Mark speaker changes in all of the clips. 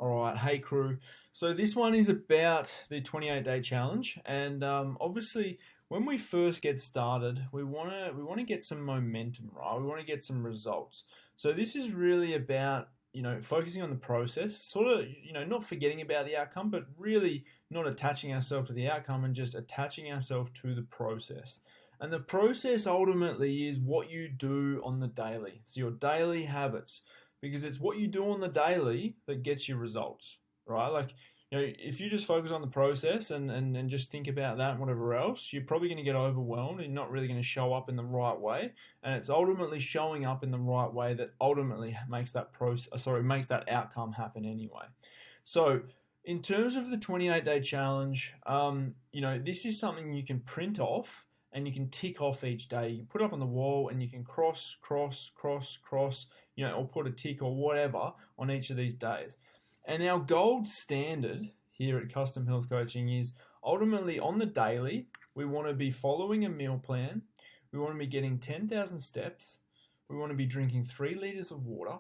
Speaker 1: All right, hey crew. So this one is about the 28-day challenge, and obviously, when we first get started, we wanna get some momentum, right? We want to get some results. So this is really about focusing on the process, sort of not forgetting about the outcome, but really not attaching ourselves to the outcome and just attaching ourselves to the process. And the process ultimately is what you do on the daily. It's your daily habits because it's what you do on the daily that gets you results, right? Like, if you just focus on the process and just think about that and whatever else, you're probably going to get overwhelmed and not really going to show up in the right way. And it's ultimately showing up in the right way that ultimately makes makes that outcome happen anyway. So, in terms of the 28-day challenge, this is something you can print off and you can tick off each day. You can put it up on the wall and you can cross, or put a tick or whatever on each of these days. And our gold standard here at Custom Health Coaching is ultimately on the daily, we want to be following a meal plan. We want to be getting 10,000 steps. We want to be drinking 3 liters of water.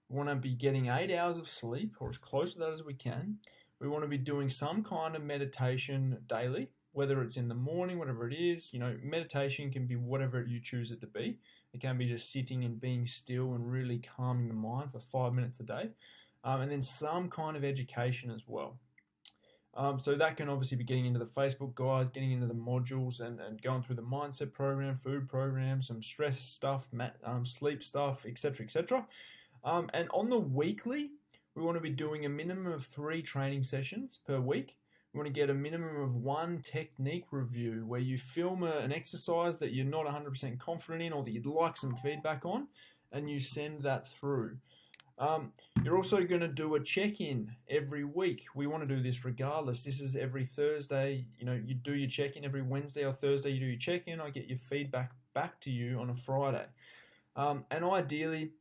Speaker 1: We want to be getting 8 hours of sleep or as close to that as we can. We want to be doing some kind of meditation daily, whether it's in the morning, whatever it is. Meditation can be whatever you choose it to be. It can be just sitting and being still and really calming the mind for 5 minutes a day. And then some kind of education as well. So that can obviously be getting into the Facebook guides, getting into the modules and going through the mindset program, food program, some stress stuff, sleep stuff, etc., etc. And on the weekly, we want to be doing a minimum of 3 training sessions per week. We want to get a minimum of 1 technique review where you film an exercise that you're not 100% confident in or that you'd like some feedback on, and you send that through. You're also going to do a check-in every week. We want to do this regardless. This is every Thursday. You do your check-in every Wednesday or Thursday. You do your check-in. I get your feedback back to you on a Friday. And ideally,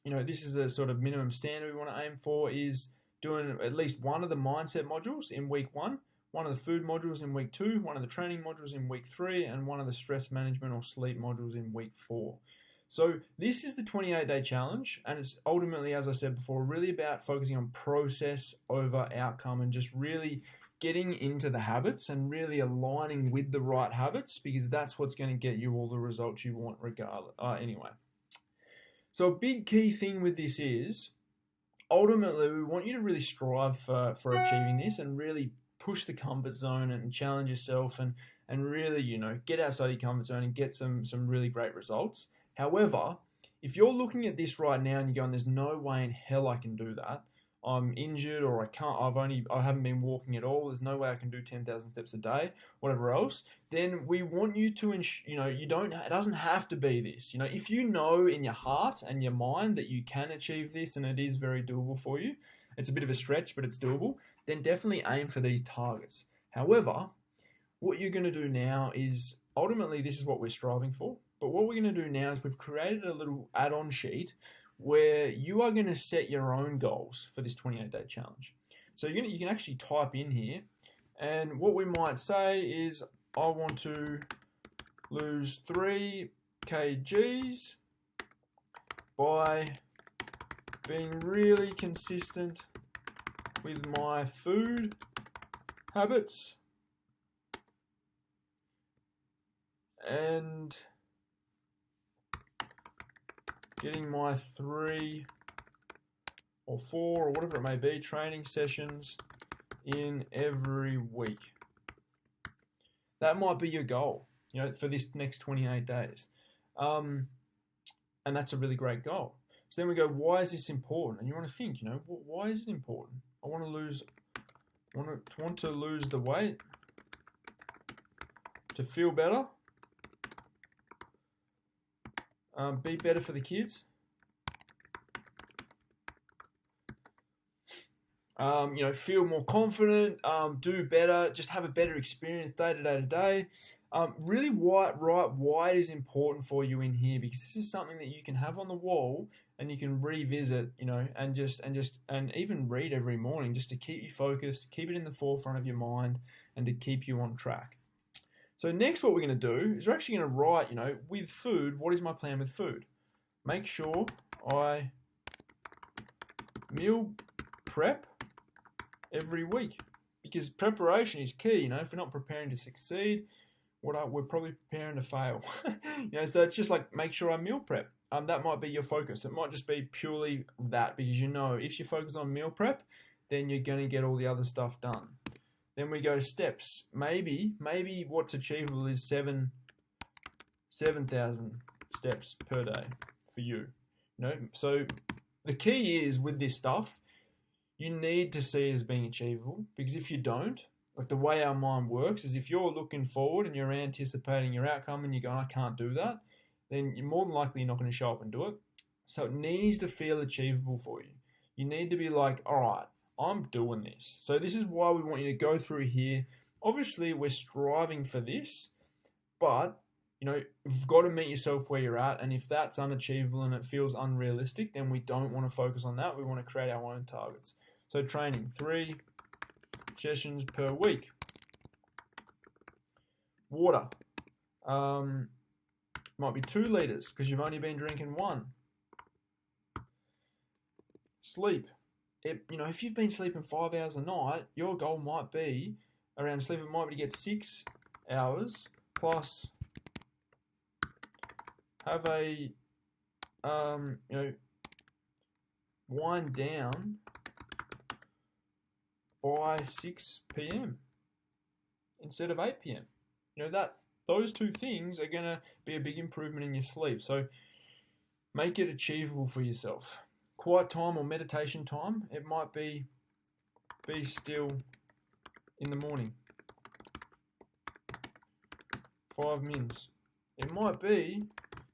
Speaker 1: this is a sort of minimum standard we want to aim for is doing at least one of the mindset modules in week 1, one of the food modules in week 2, one of the training modules in week 3, and one of the stress management or sleep modules in week 4. So this is the 28-day challenge, and it's ultimately, as I said before, really about focusing on process over outcome and just really getting into the habits and really aligning with the right habits because that's what's going to get you all the results you want regardless. Anyway, so a big key thing with this is ultimately we want you to really strive for achieving this and really push the comfort zone and challenge yourself and really, get outside your comfort zone and get some really great results. However, if you're looking at this right now and you're going, there's no way in hell I can do that. I'm injured or I haven't been walking at all. There's no way I can do 10,000 steps a day, whatever else. Then we want you to, it doesn't have to be this. If you know in your heart and your mind that you can achieve this and it is very doable for you, it's a bit of a stretch, but it's doable, then definitely aim for these targets. However, what you're going to do now is ultimately this is what we're striving for. But what we're going to do now is we've created a little add-on sheet where you are going to set your own goals for this 28-day challenge. So you can actually type in here, and what we might say is I want to lose 3 kgs by being really consistent with my food habits and getting my 3 or 4 or whatever it may be training sessions in every week. That might be your goal, for this next 28 days. And that's a really great goal. So then we go, why is this important? And you want to think, why is it important? I want to lose the weight, to feel better, be better for the kids. Feel more confident, do better, just have a better experience day to day. Really why it is important for you in here, because this is something that you can have on the wall and you can revisit, and even read every morning just to keep you focused, keep it in the forefront of your mind, and to keep you on track. So next what we're going to do is we're actually going to write, with food, what is my plan with food? Make sure I meal prep every week, because preparation is key. If we're not preparing to succeed, we're probably preparing to fail. So it's just like, make sure I meal prep. That might be your focus. It might just be purely that, because if you focus on meal prep, then you're going to get all the other stuff done. Then we go steps. Maybe what's achievable is 7,000 steps per day for you. So the key is, with this stuff, you need to see it as being achievable, because if you don't, like, the way our mind works is, if you're looking forward and you're anticipating your outcome and you're going, I can't do that, then you're more than likely not going to show up and do it. So it needs to feel achievable for you. You need to be like, all right, I'm doing this. So this is why we want you to go through here. Obviously, we're striving for this, but you've got to meet yourself where you're at. And if that's unachievable and it feels unrealistic, then we don't want to focus on that. We want to create our own targets. So training, 3 sessions per week. Water, might be 2 liters because you've only been drinking 1. Sleep, if you've been sleeping 5 hours a night, your goal might be around sleep. It might be to get 6 hours plus have a wind down by 6 p.m. instead of 8 p.m. Those 2 things are going to be a big improvement in your sleep. So make it achievable for yourself. Quiet time or meditation time, it might be still in the morning. 5 minutes. It might be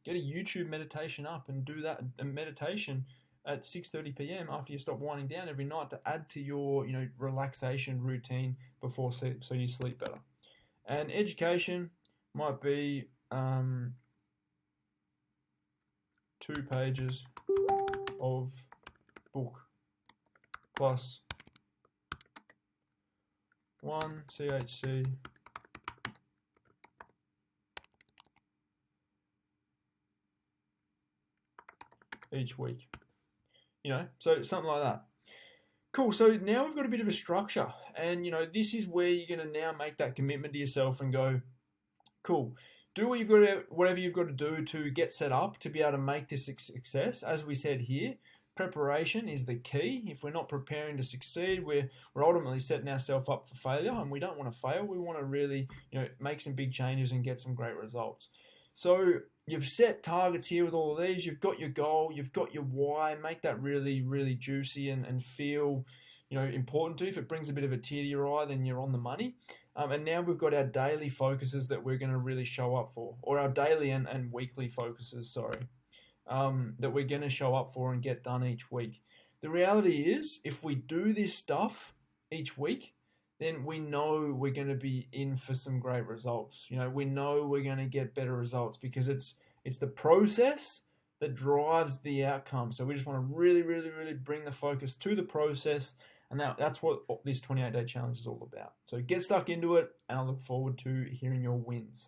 Speaker 1: get a YouTube meditation up and do that, a meditation at 6:30 p.m. after you stop winding down every night, to add to your relaxation routine before sleep, so you sleep better. And education might be 2 pages of book plus 1 CHC each week. So something like that. Cool. So now we've got a bit of a structure, and this is where you're going to now make that commitment to yourself and go, cool, do whatever you've got to do to get set up to be able to make this a success. As we said here, preparation is the key. If we're not preparing to succeed, we're ultimately setting ourselves up for failure, and we don't want to fail. We want to really make some big changes and get some great results. So you've set targets here with all of these. You've got your goal. You've got your why. Make that really, really juicy and feel important to you. If it brings a bit of a tear to your eye, then you're on the money. And now we've got our daily focuses that we're going to really show up for, or our daily and weekly focuses, that we're going to show up for and get done each week. The reality is, if we do this stuff each week, then we know we're going to be in for some great results. We know we're going to get better results, because it's the process that drives the outcome. So we just want to really, really, really bring the focus to the process, and that's what this 28-day challenge is all about. So get stuck into it, and I look forward to hearing your wins.